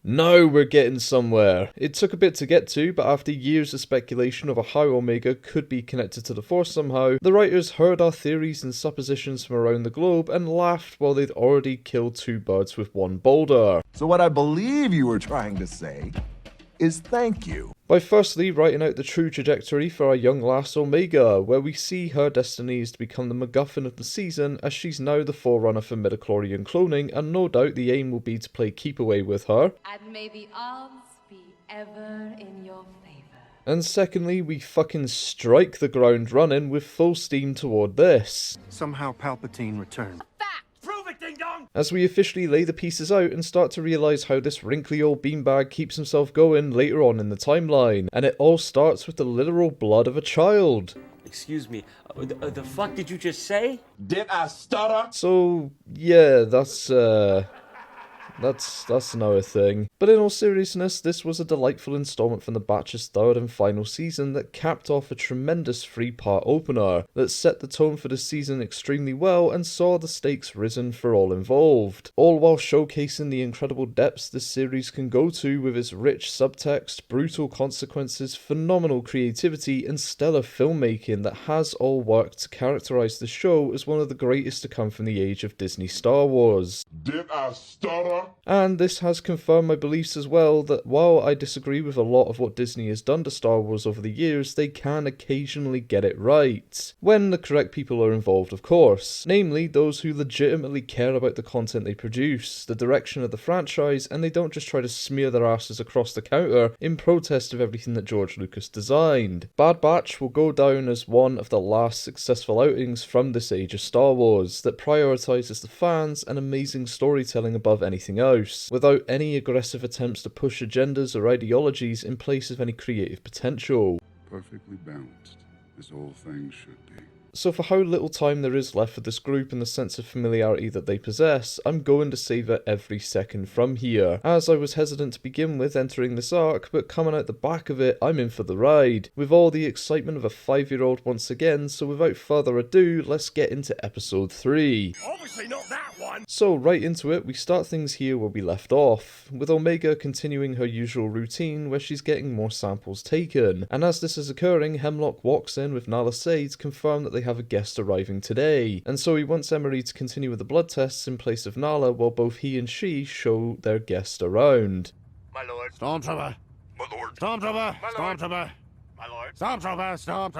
Now we're getting somewhere. It took a bit to get to, but after years of speculation over how Omega could be connected to the Force somehow, the writers heard our theories and suppositions from around the globe and laughed while they'd already killed two birds with one boulder. So what I believe you were trying to say is thank you. By firstly writing out the true trajectory for our young lass Omega, where we see her destiny is to become the MacGuffin of the season, as she's now the forerunner for midichlorian cloning, and no doubt the aim will be to play keep away with her. And may the odds be ever in your favor. And secondly, we fucking strike the ground running with full steam toward this. Somehow Palpatine returned. As we officially lay the pieces out and start to realise how this wrinkly old beanbag keeps himself going later on in the timeline, and it all starts with the literal blood of a child. Excuse me, the fuck did you just say? Did I stutter? So, yeah, that's another thing. But in all seriousness, this was a delightful installment from the Batch's third and final season that capped off a tremendous 3-part opener that set the tone for the season extremely well and saw the stakes risen for all involved, all while showcasing the incredible depths this series can go to with its rich subtext, brutal consequences, phenomenal creativity, and stellar filmmaking that has all worked to characterise the show as one of the greatest to come from the age of Disney Star Wars. Did I stutter? And this has confirmed my beliefs as well that while I disagree with a lot of what Disney has done to Star Wars over the years, they can occasionally get it right. When the correct people are involved, of course. Namely, those who legitimately care about the content they produce, the direction of the franchise, and they don't just try to smear their asses across the counter in protest of everything that George Lucas designed. Bad Batch will go down as one of the last successful outings from this age of Star Wars that prioritises the fans and amazing storytelling above anything else, without any aggressive attempts to push agendas or ideologies in place of any creative potential. Perfectly balanced, as all things should be. So for how little time there is left for this group and the sense of familiarity that they possess, I'm going to savour every second from here, as I was hesitant to begin with entering this arc, but coming out the back of it, I'm in for the ride, with all the excitement of a 5-year-old once again. So without further ado, let's get into episode 3. Obviously not that one! So right into it, we start things here where we left off, with Omega continuing her usual routine where she's getting more samples taken, and as this is occurring, Hemlock walks in with Nala Se to confirm that they have a guest arriving today, and so he wants Emerie to continue with the blood tests in place of Nala while both he and she show their guest around. My lord. Stormtrooper. My lord. Stormtrooper. My lord. Stormtrooper. My lord. Stormtrooper.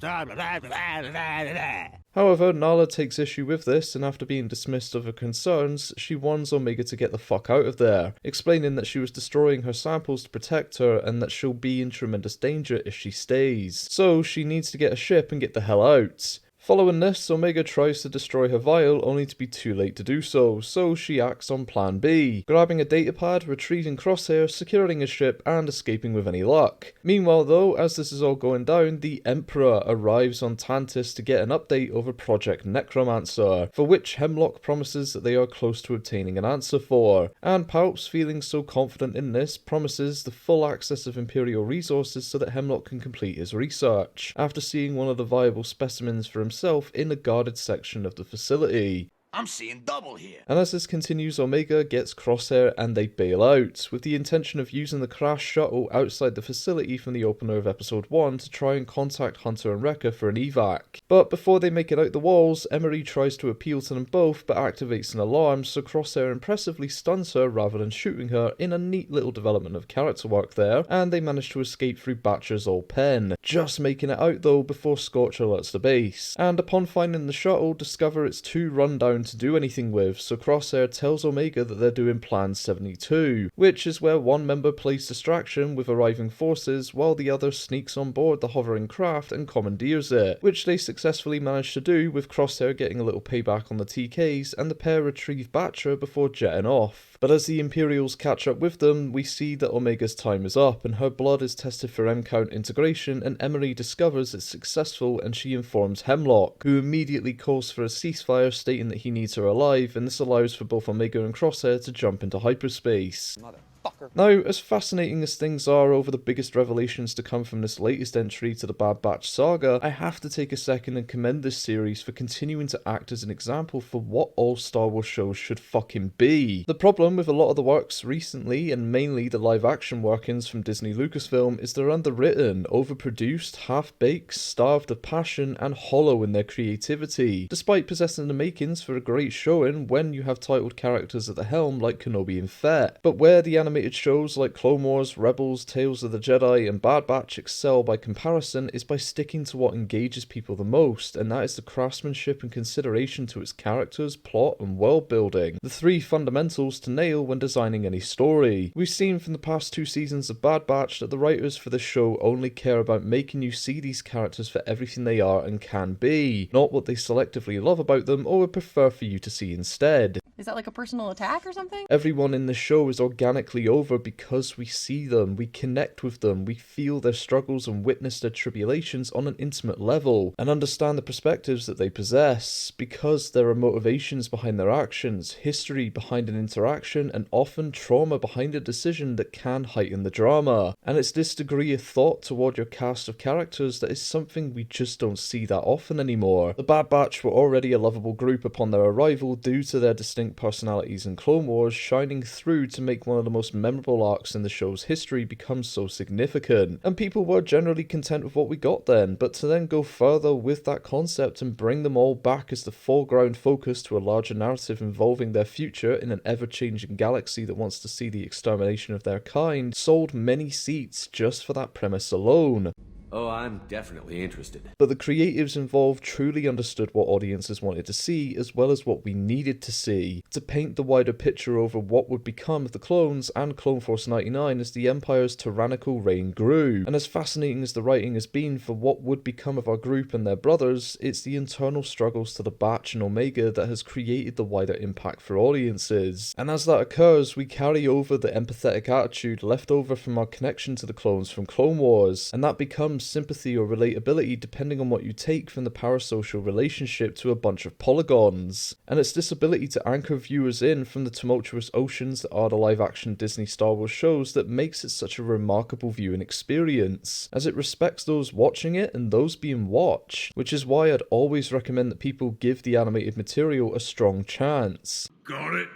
Stormtrooper. However, Nala takes issue with this, and after being dismissed of her concerns, she warns Omega to get the fuck out of there, explaining that she was destroying her samples to protect her and that she'll be in tremendous danger if she stays. So she needs to get a ship and get the hell out. Following this, Omega tries to destroy her vial only to be too late to do so she acts on plan B, grabbing a datapad, retrieving Crosshair, securing a ship, and escaping with any luck. Meanwhile though, as this is all going down, the Emperor arrives on Tantiss to get an update over Project Necromancer, for which Hemlock promises that they are close to obtaining an answer for, and Palps, feeling so confident in this, promises the full access of Imperial resources so that Hemlock can complete his research, after seeing one of the viable specimens for himself in a guarded section of the facility. I'm seeing double here. And as this continues, Omega gets Crosshair and they bail out, with the intention of using the crash shuttle outside the facility from the opener of episode 1 to try and contact Hunter and Wrecker for an evac. But before they make it out the walls, Emerie tries to appeal to them both but activates an alarm, so Crosshair impressively stuns her rather than shooting her, in a neat little development of character work there, and they manage to escape through Batcher's old pen, just making it out though before Scorch alerts the base, and upon finding the shuttle, discover it's too run down to do anything with, so Crosshair tells Omega that they're doing Plan 72, which is where one member plays distraction with arriving forces while the other sneaks on board the hovering craft and commandeers it, which they successfully manage to do, with Crosshair getting a little payback on the TKs, and the pair retrieve Batcher before jetting off. But as the Imperials catch up with them, we see that Omega's time is up and her blood is tested for M-count integration, and Emerie discovers it's successful and she informs Hemlock, who immediately calls for a ceasefire, stating that he needs her alive, and this allows for both Omega and Crosshair to jump into hyperspace. motherfucker. Now, as fascinating as things are over the biggest revelations to come from this latest entry to the Bad Batch saga, I have to take a second and commend this series for continuing to act as an example for what all Star Wars shows should fucking be. The problem with a lot of the works recently, and mainly the live-action workings from Disney Lucasfilm, is they're underwritten, overproduced, half-baked, starved of passion, and hollow in their creativity, despite possessing the makings for a great showing when you have titled characters at the helm like Kenobi and Fett. But where the animated shows like Clone Wars, Rebels, Tales of the Jedi, and Bad Batch excel by comparison is by sticking to what engages people the most, and that is the craftsmanship and consideration to its characters, plot, and world building, the three fundamentals to nail when designing any story. We've seen from the past 2 seasons of Bad Batch that the writers for the show only care about making you see these characters for everything they are and can be, not what they selectively love about them or would prefer for you to see instead. Is that like a personal attack or something? Everyone in the show is organically over because we see them, we connect with them, we feel their struggles and witness their tribulations on an intimate level, and understand the perspectives that they possess, because there are motivations behind their actions, history behind an interaction, and often trauma behind a decision that can heighten the drama. And it's this degree of thought toward your cast of characters that is something we just don't see that often anymore. The Bad Batch were already a lovable group upon their arrival due to their distinct personalities in Clone Wars shining through to make one of the most memorable arcs in the show's history become so significant, and people were generally content with what we got then, but to then go further with that concept and bring them all back as the foreground focus to a larger narrative involving their future in an ever-changing galaxy that wants to see the extermination of their kind, sold many seats just for that premise alone. Oh, I'm definitely interested. But the creatives involved truly understood what audiences wanted to see, as well as what we needed to see, to paint the wider picture over what would become of the clones and Clone Force 99 as the Empire's tyrannical reign grew. And as fascinating as the writing has been for what would become of our group and their brothers, it's the internal struggles to the Batch and Omega that has created the wider impact for audiences. And as that occurs, we carry over the empathetic attitude left over from our connection to the clones from Clone Wars, and that becomes sympathy or relatability depending on what you take from the parasocial relationship to a bunch of polygons. And it's this ability to anchor viewers in from the tumultuous oceans that are the live-action Disney Star Wars shows that makes it such a remarkable viewing experience, as it respects those watching it and those being watched, which is why I'd always recommend that people give the animated material a strong chance. Got it?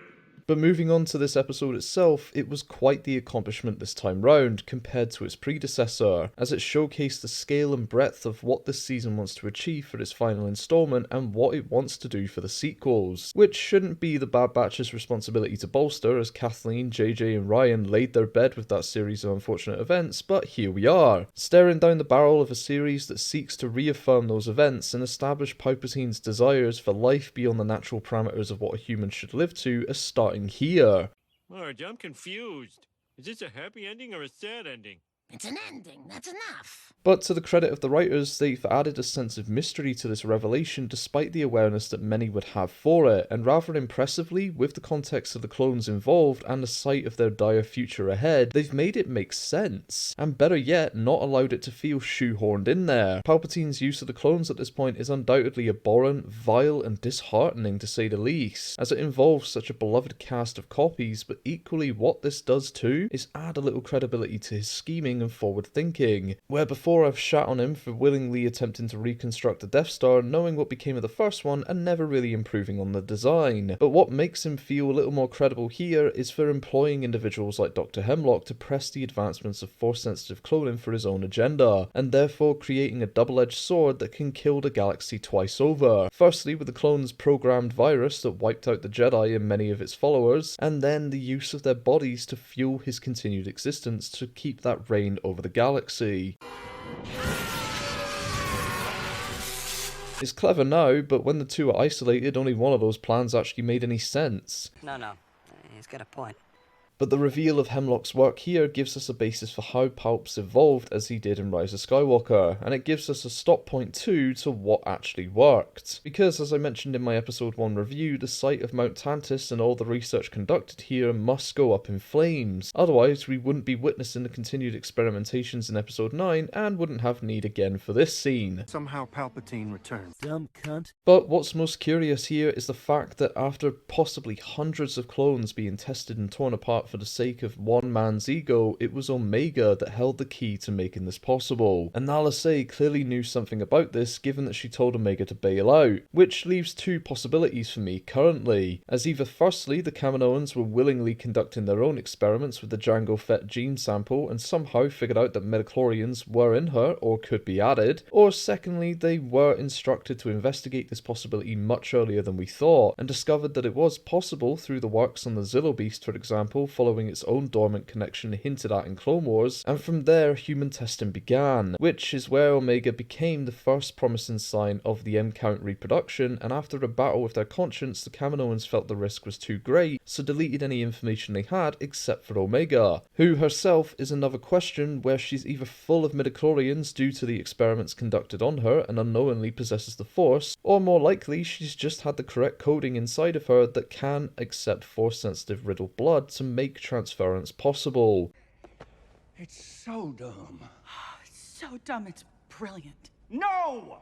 But moving on to this episode itself, it was quite the accomplishment this time round compared to its predecessor, as it showcased the scale and breadth of what this season wants to achieve for its final installment and what it wants to do for the sequels, which shouldn't be the Bad Batch's responsibility to bolster, as Kathleen, JJ and Ryan laid their bed with that series of unfortunate events, but here we are, staring down the barrel of a series that seeks to reaffirm those events and establish Palpatine's desires for life beyond the natural parameters of what a human should live to as starting here. Marge, I'm confused. Is this a happy ending or a sad ending? It's an ending, that's enough. But to the credit of the writers, they've added a sense of mystery to this revelation despite the awareness that many would have for it, and rather impressively, with the context of the clones involved and the sight of their dire future ahead, they've made it make sense, and better yet, not allowed it to feel shoehorned in there. Palpatine's use of the clones at this point is undoubtedly abhorrent, vile, and disheartening to say the least, as it involves such a beloved cast of copies, but equally what this does too is add a little credibility to his scheming and forward thinking, where before I've shat on him for willingly attempting to reconstruct the Death Star, knowing what became of the first one and never really improving on the design. But what makes him feel a little more credible here is for employing individuals like Dr. Hemlock to press the advancements of Force-sensitive cloning for his own agenda, and therefore creating a double-edged sword that can kill the galaxy twice over. Firstly with the clones' programmed virus that wiped out the Jedi and many of its followers, and then the use of their bodies to fuel his continued existence to keep that reign over the galaxy. It's clever now, but when the two are isolated, only one of those plans actually made any sense. No, he's got a point. But the reveal of Hemlock's work here gives us a basis for how Palps evolved as he did in Rise of Skywalker, and it gives us a stop point too to what actually worked. Because, as I mentioned in my episode 1 review, the sight of Mount Tantiss and all the research conducted here must go up in flames, otherwise we wouldn't be witnessing the continued experimentations in episode 9 and wouldn't have need again for this scene. Somehow Palpatine returned. Dumb cunt. But what's most curious here is the fact that after possibly hundreds of clones being tested and torn apart that for the sake of one man's ego, it was Omega that held the key to making this possible. And Nala Se clearly knew something about this, given that she told Omega to bail out, which leaves two possibilities for me currently, as either firstly the Kaminoans were willingly conducting their own experiments with the Jango Fett gene sample and somehow figured out that midichlorians were in her or could be added, or secondly they were instructed to investigate this possibility much earlier than we thought, and discovered that it was possible through the works on the Zillo Beast, for example, following its own dormant connection hinted at in Clone Wars, and from there human testing began, which is where Omega became the first promising sign of the M-count reproduction, and after a battle with their conscience, the Kaminoans felt the risk was too great, so deleted any information they had except for Omega, who herself is another question where she's either full of midichlorians due to the experiments conducted on her and unknowingly possesses the Force, or more likely she's just had the correct coding inside of her that can accept Force-sensitive riddled blood to make transference possible. It's so dumb. It's so dumb, it's brilliant. No!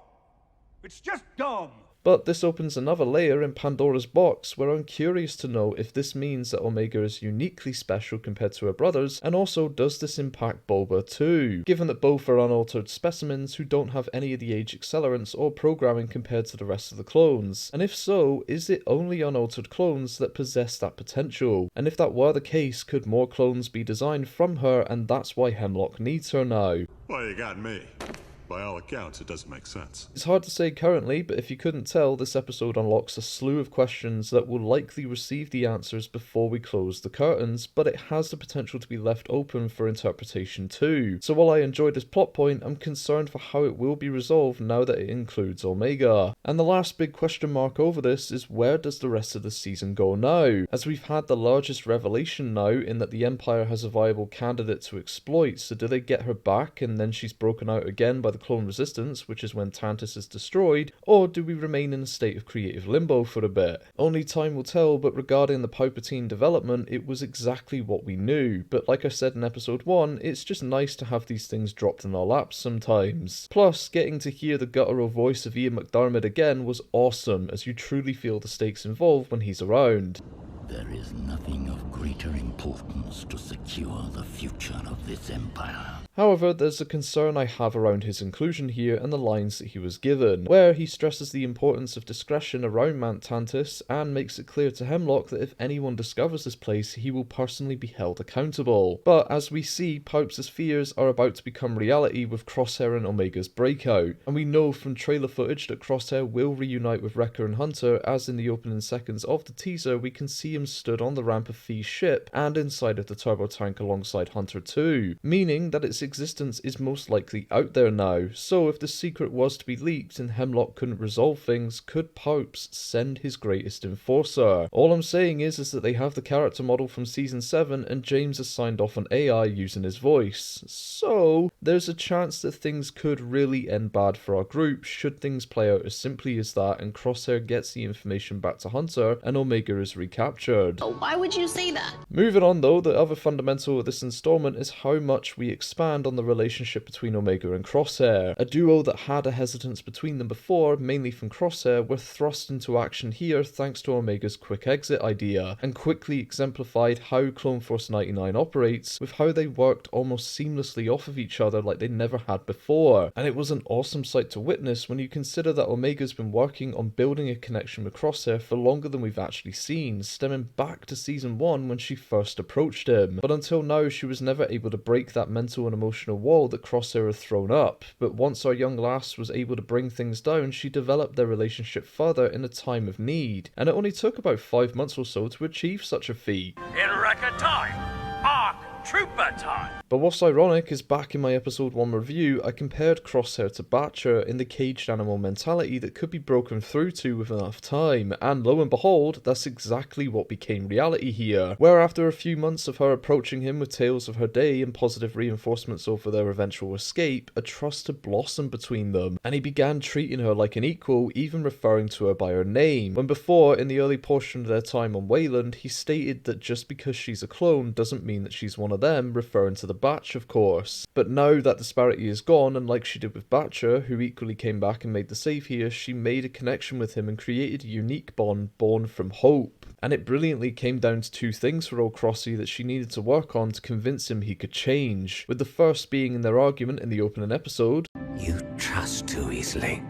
It's just dumb! But this opens another layer in Pandora's box where I'm curious to know if this means that Omega is uniquely special compared to her brothers, and also does this impact Boba too, given that both are unaltered specimens who don't have any of the age accelerants or programming compared to the rest of the clones, and if so, is it only unaltered clones that possess that potential, and if that were the case, could more clones be designed from her and that's why Hemlock needs her now? Well, you got me. By all accounts, it doesn't make sense. It's hard to say currently, but if you couldn't tell, this episode unlocks a slew of questions that will likely receive the answers before we close the curtains, but it has the potential to be left open for interpretation too. So while I enjoy this plot point, I'm concerned for how it will be resolved now that it includes Omega. And the last big question mark over this is, where does the rest of the season go now? As we've had the largest revelation now in that the Empire has a viable candidate to exploit, so do they get her back and then she's broken out again by the Clone Resistance, which is when Tantiss is destroyed, or do we remain in a state of creative limbo for a bit? Only time will tell, but regarding the Palpatine development, it was exactly what we knew, but like I said in episode 1, it's just nice to have these things dropped in our laps sometimes. Plus, getting to hear the guttural voice of Ian McDiarmid again was awesome, as you truly feel the stakes involved when he's around. There is nothing of greater importance to secure the future of this empire. However, there's a concern I have around his inclusion here and the lines that he was given, where he stresses the importance of discretion around Mount Tantiss and makes it clear to Hemlock that if anyone discovers this place, he will personally be held accountable. But as we see, Palps' fears are about to become reality with Crosshair and Omega's breakout, and we know from trailer footage that Crosshair will reunite with Wrecker and Hunter, as in the opening seconds of the teaser we can see him stood on the ramp of Fee's ship and inside of the turbo tank alongside Hunter too, meaning that its existence is most likely out there now. So if the secret was to be leaked and Hemlock couldn't resolve things, could Palps send his greatest enforcer? All I'm saying is that they have the character model from season 7 and James has signed off on AI using his voice, so there's a chance that things could really end bad for our group should things play out as simply as that and Crosshair gets the information back to Hunter and Omega is recaptured. Why would you say that? Moving on though, the other fundamental of this installment is how much we expand on the relationship between Omega and Crosshair. A duo that had a hesitance between them before, mainly from Crosshair, were thrust into action here thanks to Omega's quick exit idea, and quickly exemplified how Clone Force 99 operates, with how they worked almost seamlessly off of each other like they never had before. And it was an awesome sight to witness when you consider that Omega's been working on building a connection with Crosshair for longer than we've actually seen, stemming back to season 1 when she first approached him. But until now, she was never able to break that mental and emotional wall that Crosshair had thrown up. But once our young lass was able to bring things down, she developed their relationship further in a time of need. And it only took about 5 months or so to achieve such a feat. In record time, ARC Trooper time. But what's ironic is back in my episode 1 review, I compared Crosshair to Batcher in the caged animal mentality that could be broken through to with enough time, and lo and behold, that's exactly what became reality here, where after a few months of her approaching him with tales of her day and positive reinforcements over their eventual escape, a trust had blossomed between them, and he began treating her like an equal, even referring to her by her name, when before, in the early portion of their time on Wayland, he stated that just because she's a clone doesn't mean that she's one of them, referring to the Batch, of course. But now that disparity is gone, and like she did with Batcher, who equally came back and made the save here, she made a connection with him and created a unique bond born from hope. and it brilliantly came down to two things for old Crossy that she needed to work on to convince him he could change, with the first being in their argument in the opening episode. You trust too easily.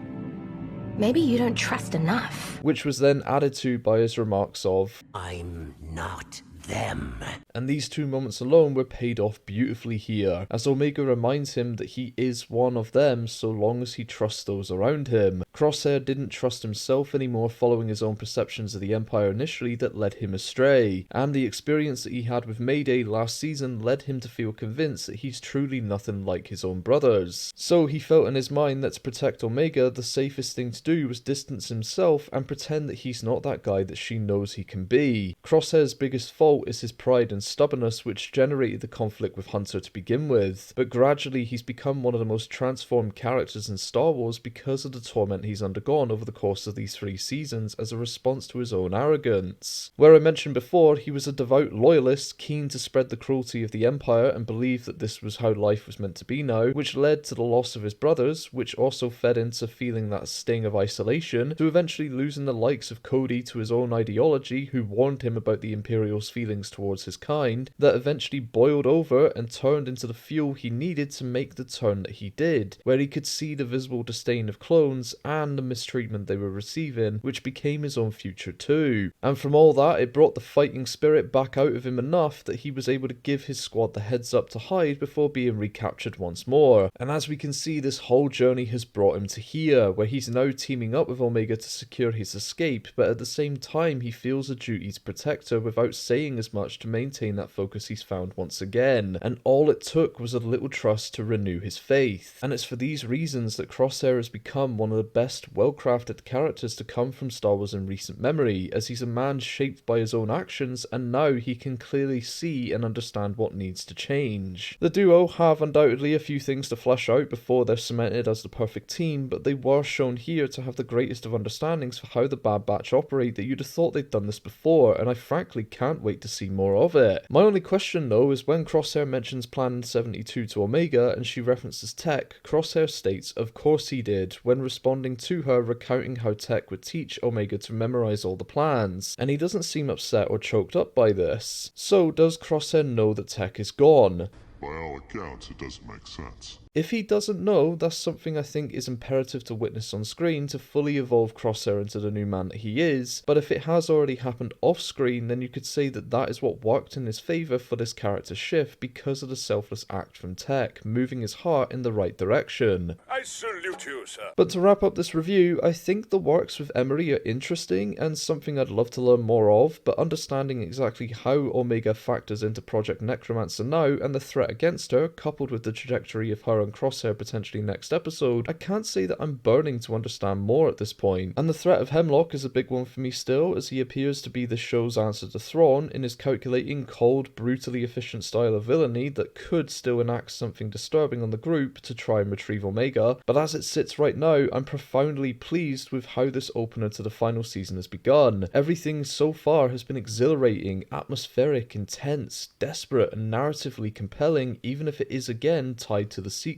Maybe you don't trust enough. Which was then added to by his remarks of, I'm not them. And these two moments alone were paid off beautifully here, as Omega reminds him that he is one of them so long as he trusts those around him. Crosshair didn't trust himself anymore following his own perceptions of the Empire initially that led him astray, and the experience that he had with Mayday last season led him to feel convinced that he's truly nothing like his own brothers. So he felt in his mind that to protect Omega, the safest thing to do was distance himself and pretend that he's not that guy that she knows he can be. Crosshair's biggest fault is his pride and stubbornness, which generated the conflict with Hunter to begin with, but gradually he's become one of the most transformed characters in Star Wars because of the torment he's undergone over the course of these 3 seasons as a response to his own arrogance. Where I mentioned before, he was a devout loyalist, keen to spread the cruelty of the Empire and believed that this was how life was meant to be now, which led to the loss of his brothers, which also fed into feeling that sting of isolation, to eventually losing the likes of Cody to his own ideology, who warned him about the Imperial's feelings towards his kind, that eventually boiled over and turned into the fuel he needed to make the turn that he did, where he could see the visible disdain of clones and the mistreatment they were receiving, which became his own future too. And from all that, it brought the fighting spirit back out of him enough that he was able to give his squad the heads up to hide before being recaptured once more. And as we can see, this whole journey has brought him to here, where he's now teaming up with Omega to secure his escape, but at the same time he feels a duty to protect her without saying as much to maintain that focus he's found once again, and all it took was a little trust to renew his faith. And it's for these reasons that Crosshair has become one of the best well-crafted characters to come from Star Wars in recent memory, as he's a man shaped by his own actions, and now he can clearly see and understand what needs to change. The duo have undoubtedly a few things to flesh out before they're cemented as the perfect team, but they were shown here to have the greatest of understandings for how the Bad Batch operate that you'd have thought they'd done this before, and I frankly can't wait to see more of it. My only question though is when Crosshair mentions Plan 72 to Omega and she references Tech, Crosshair states of course he did, when responding to her recounting how Tech would teach Omega to memorize all the plans, and he doesn't seem upset or choked up by this. So does Crosshair know that Tech is gone? By all accounts, it doesn't make sense. If he doesn't know, that's something I think is imperative to witness on screen to fully evolve Crosshair into the new man that he is, but if it has already happened off screen, then you could say that that is what worked in his favour for this character shift because of the selfless act from Tech, moving his heart in the right direction. I salute you, sir. But to wrap up this review, I think the works with Emerie are interesting and something I'd love to learn more of, but understanding exactly how Omega factors into Project Necromancer now and the threat against her, coupled with the trajectory of her and Crosshair potentially next episode, I can't say that I'm burning to understand more at this point. And the threat of Hemlock is a big one for me still, as he appears to be the show's answer to Thrawn in his calculating, cold, brutally efficient style of villainy that could still enact something disturbing on the group to try and retrieve Omega, but as it sits right now, I'm profoundly pleased with how this opener to the final season has begun. Everything so far has been exhilarating, atmospheric, intense, desperate, and narratively compelling, even if it is again tied to the sequels.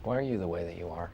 Why are you the way that you are?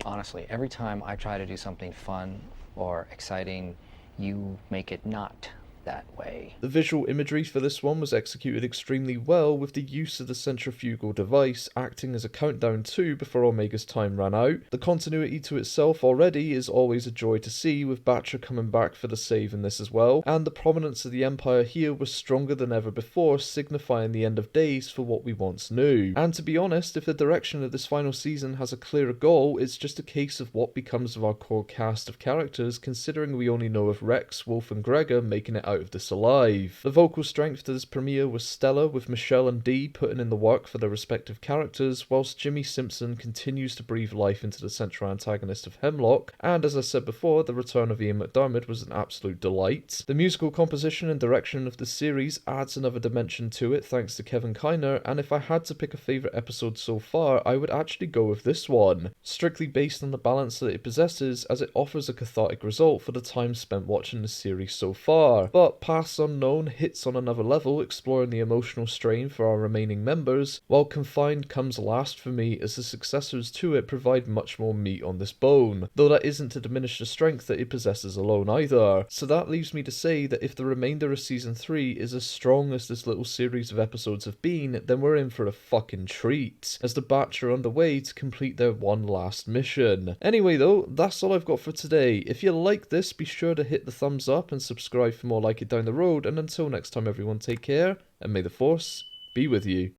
Honestly, every time I try to do something fun or exciting, you make it not that way. The visual imagery for this one was executed extremely well, with the use of the centrifugal device acting as a countdown too before Omega's time ran out. The continuity to itself already is always a joy to see, with Batcher coming back for the save in this as well, and the prominence of the Empire here was stronger than ever before, signifying the end of days for what we once knew. And to be honest, if the direction of this final season has a clearer goal, it's just a case of what becomes of our core cast of characters, considering we only know of Rex, Wolf and Gregor making it out of this alive. The vocal strength to this premiere was stellar, with Michelle and Dee putting in the work for their respective characters, whilst Jimmy Simpson continues to breathe life into the central antagonist of Hemlock, and as I said before, the return of Ian McDiarmid was an absolute delight. The musical composition and direction of the series adds another dimension to it thanks to Kevin Kiner, and if I had to pick a favourite episode so far, I would actually go with this one, strictly based on the balance that it possesses, as it offers a cathartic result for the time spent watching the series so far. But But Paths Unknown hits on another level, exploring the emotional strain for our remaining members, while Confined comes last for me as the successors to it provide much more meat on this bone, though that isn't to diminish the strength that it possesses alone either. So that leaves me to say that if the remainder of Season 3 is as strong as this little series of episodes have been, then we're in for a fucking treat, as the batch are underway to complete their one last mission. Anyway though, that's all I've got for today. If you like this, be sure to hit the thumbs up and subscribe for more like it down the road, and until next time everyone, take care, and may the Force be with you.